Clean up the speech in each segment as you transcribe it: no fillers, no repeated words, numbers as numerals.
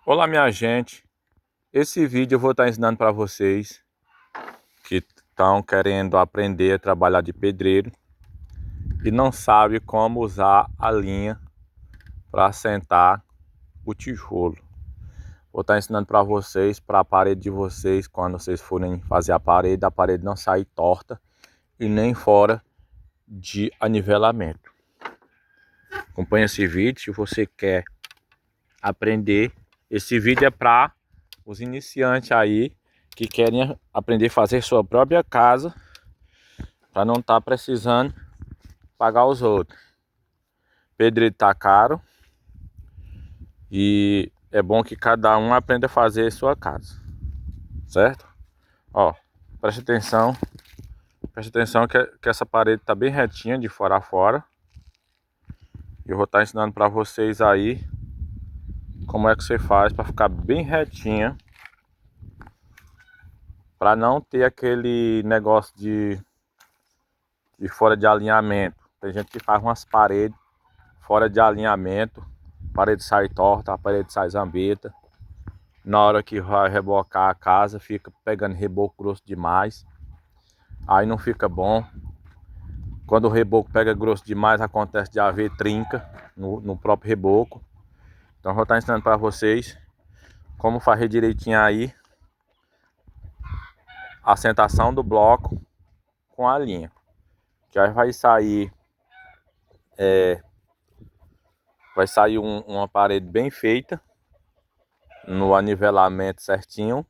Olá, minha gente. Esse vídeo eu vou estar ensinando para vocês que estão querendo aprender a trabalhar de pedreiro e não sabe como usar a linha para assentar o tijolo. Vou estar ensinando para vocês, para a parede de vocês, quando vocês forem fazer a parede não sair torta e nem fora de anivelamento. Acompanhe esse vídeo se você quer aprender. Esse vídeo é para os iniciantes aí que querem aprender a fazer sua própria casa para não estar precisando pagar os outros. Pedreiro tá caro e é bom que cada um aprenda a fazer sua casa, certo? Ó, preste atenção que essa parede tá bem retinha de fora a fora. Eu vou estar ensinando para vocês aí como é que você faz para ficar bem retinha, para não ter aquele negócio de fora de alinhamento. Tem gente que faz umas paredes fora de alinhamento, a parede sai torta, a parede sai zambeta. Na hora que vai rebocar a casa, fica pegando reboco grosso demais, aí não fica bom. Quando o reboco pega grosso demais, acontece de haver trinca no próprio reboco. Então eu vou estar ensinando para vocês como fazer direitinho aí a assentação do bloco com a linha, que aí vai sair uma parede bem feita, no anivelamento certinho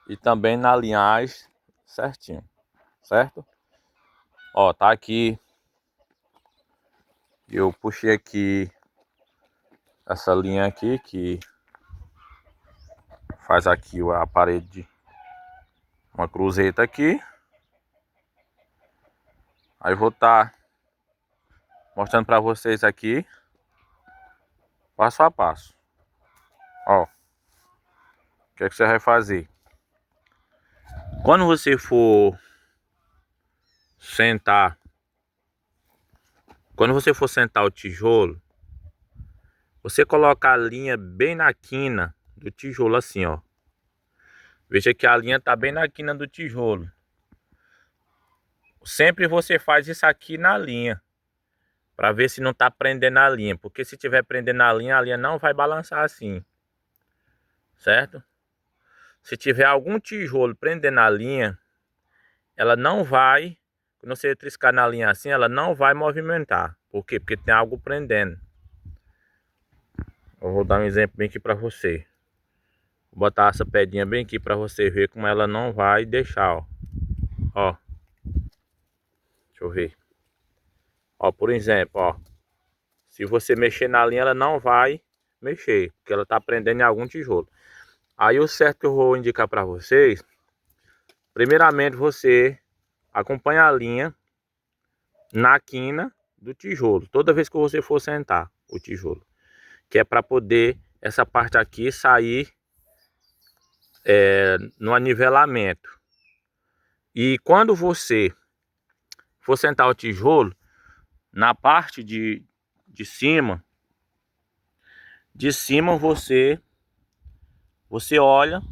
e também na linhagem certinho, certo? Ó, tá aqui, eu puxei aqui essa linha aqui que faz aqui a parede, uma cruzeta aqui. Aí vou estar mostrando para vocês aqui passo a passo. Ó, o que é que você vai fazer? Quando você for sentar, o tijolo, você coloca a linha bem na quina do tijolo assim, ó. Veja que a linha tá bem na quina do tijolo. Sempre você faz isso aqui na linha, para ver se não tá prendendo a linha, porque se tiver prendendo a linha não vai balançar assim, certo? Se tiver algum tijolo prendendo a linha, ela não vai, quando você triscar na linha assim, ela não vai movimentar. Por quê? Porque tem algo prendendo. Eu vou dar um exemplo bem aqui para você. Vou botar essa pedrinha bem aqui para você ver como ela não vai deixar, ó. Ó. Deixa eu ver. Ó, por exemplo, ó. Se você mexer na linha, ela não vai mexer, porque ela tá prendendo em algum tijolo. Aí o certo que eu vou indicar para vocês, primeiramente você acompanha a linha na quina do tijolo, toda vez que você for sentar o tijolo, que é para poder essa parte aqui sair no anivelamento. E quando você for sentar o tijolo, na parte de cima, você olha,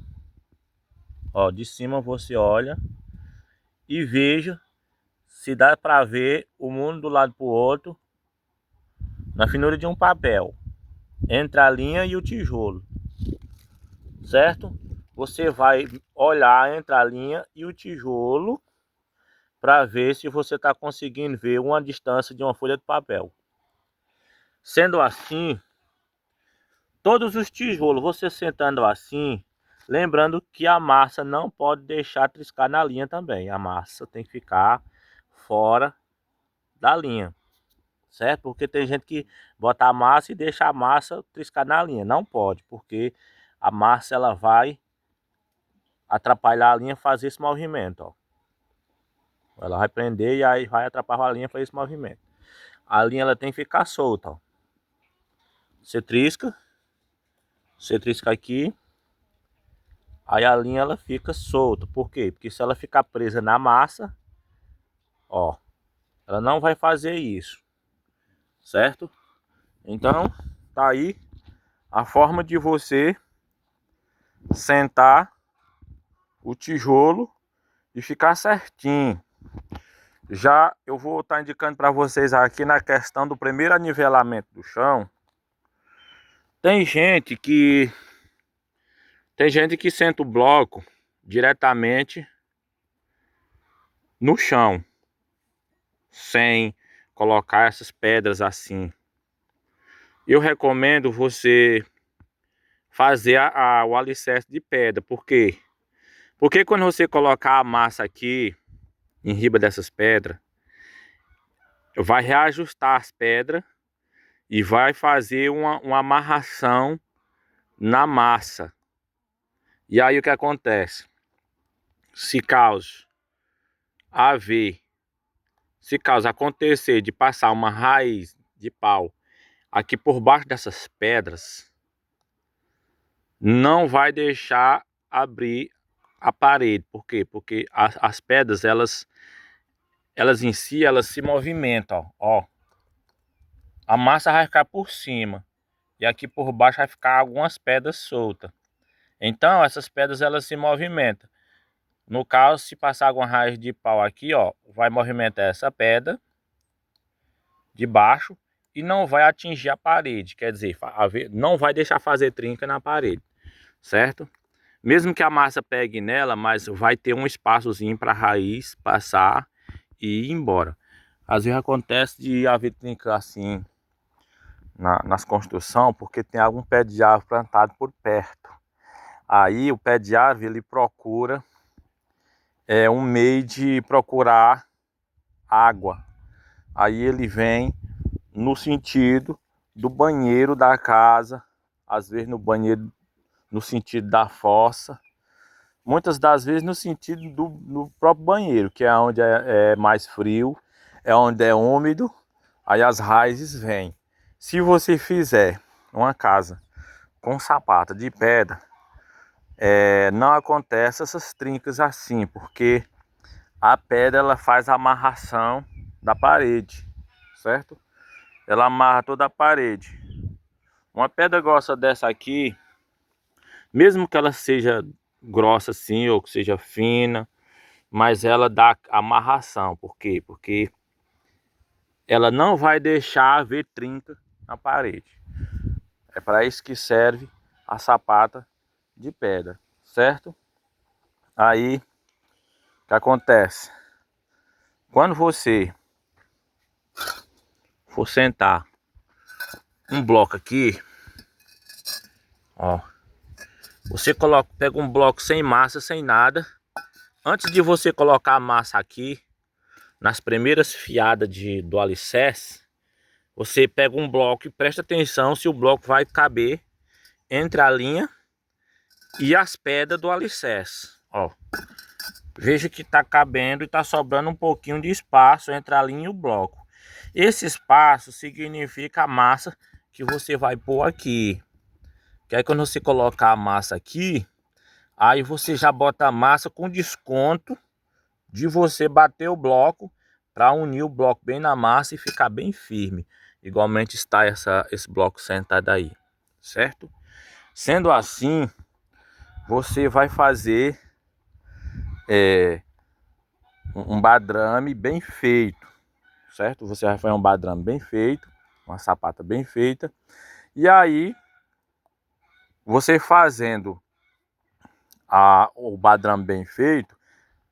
ó, de cima você olha e veja se dá para ver o mundo do lado pro outro na finura de um papel, entre a linha e o tijolo, certo? Você vai olhar entre a linha e o tijolo para ver se você está conseguindo ver uma distância de uma folha de papel. Sendo assim, todos os tijolos, você sentando assim, lembrando que a massa não pode deixar triscar na linha também. A massa tem que ficar fora da linha, certo? Porque tem gente que bota a massa e deixa a massa triscar na linha. Não pode, porque a massa ela vai atrapalhar a linha fazer esse movimento, ó. Ela vai prender e aí vai atrapalhar a linha fazer esse movimento. A linha ela tem que ficar solta, ó. Você trisca aqui, aí a linha ela fica solta. Por quê? Porque se ela ficar presa na massa, ó, ela não vai fazer isso, certo? Então, tá aí a forma de você sentar o tijolo e ficar certinho. Já eu vou estar indicando para vocês aqui na questão do primeiro anivelamento do chão. Tem gente que senta o bloco diretamente no chão, sem colocar essas pedras assim. Eu recomendo você fazer o alicerce de pedra. Por quê? Porque quando você colocar a massa aqui em riba dessas pedras, vai reajustar as pedras e vai fazer uma amarração na massa. E aí o que acontece? Se caso acontecer de passar uma raiz de pau aqui por baixo dessas pedras, não vai deixar abrir a parede. Por quê? Porque as pedras, elas em si, elas se movimentam, ó. A massa vai ficar por cima e aqui por baixo vai ficar algumas pedras soltas. Então essas pedras, elas se movimentam. No caso, se passar alguma raiz de pau aqui, ó, vai movimentar essa pedra de baixo e não vai atingir a parede. Quer dizer, não vai deixar fazer trinca na parede, certo? Mesmo que a massa pegue nela, mas vai ter um espaçozinho para a raiz passar e ir embora. Às vezes acontece de haver trinca assim nas construções, porque tem algum pé de árvore plantado por perto. Aí o pé de árvore, ele procura um meio de procurar água. Aí ele vem no sentido do banheiro da casa, às vezes no banheiro no sentido da fossa, muitas das vezes no sentido do próprio banheiro, que é onde é mais frio, é onde é úmido, aí as raízes vêm. Se você fizer uma casa com sapata de pedra, não acontece essas trincas assim, porque a pedra, ela faz a amarração da parede, certo? Ela amarra toda a parede. Uma pedra grossa dessa aqui, mesmo que ela seja grossa assim, ou que seja fina, mas ela dá amarração. Por quê? Porque ela não vai deixar haver trinca na parede. É para isso que serve a sapata de pedra, certo? Aí, o que acontece? Quando você for sentar um bloco aqui, ó, você pega um bloco sem massa, sem nada. Antes de você colocar a massa aqui, nas primeiras fiadas do alicerce, você pega um bloco e presta atenção se o bloco vai caber entre a linha e as pedras do alicerce. Ó, veja que tá cabendo e tá sobrando um pouquinho de espaço entre a linha e o bloco. Esse espaço significa a massa que você vai pôr aqui. Que aí quando você colocar a massa aqui, aí você já bota a massa com desconto de você bater o bloco para unir o bloco bem na massa e ficar bem firme. Igualmente está esse bloco sentado aí, certo? Sendo assim, você vai fazer um badrame bem feito, certo? Você vai fazer um badrame bem feito, uma sapata bem feita. E aí, você fazendo o badrame bem feito,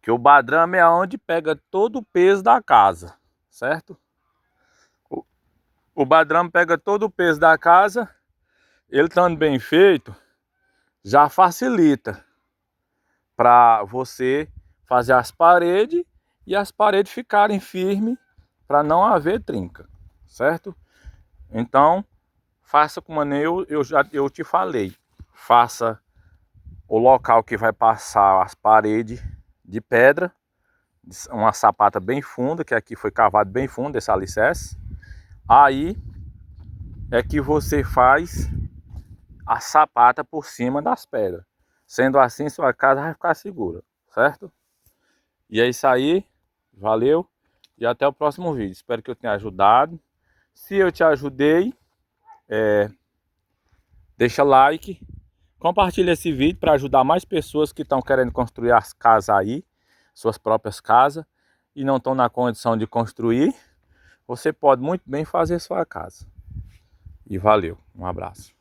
que o badrame é onde pega todo o peso da casa, certo? O badrame pega todo o peso da casa, ele estando bem feito, já facilita para você fazer as paredes e as paredes ficarem firmes para não haver trinca, certo? Então, faça como eu te falei, faça o local que vai passar as paredes de pedra, uma sapata bem funda, que aqui foi cavado bem fundo esse alicerce. Aí é que você faz a sapata por cima das pedras. Sendo assim, sua casa vai ficar segura, certo? E é isso aí, valeu e até o próximo vídeo. Espero que eu tenha ajudado. Se eu te ajudei, deixa like, Compartilhe esse vídeo para ajudar mais pessoas que estão querendo construir as casas aí, suas próprias casas, e não estão na condição de construir. Você pode muito bem fazer sua casa. E valeu, um abraço.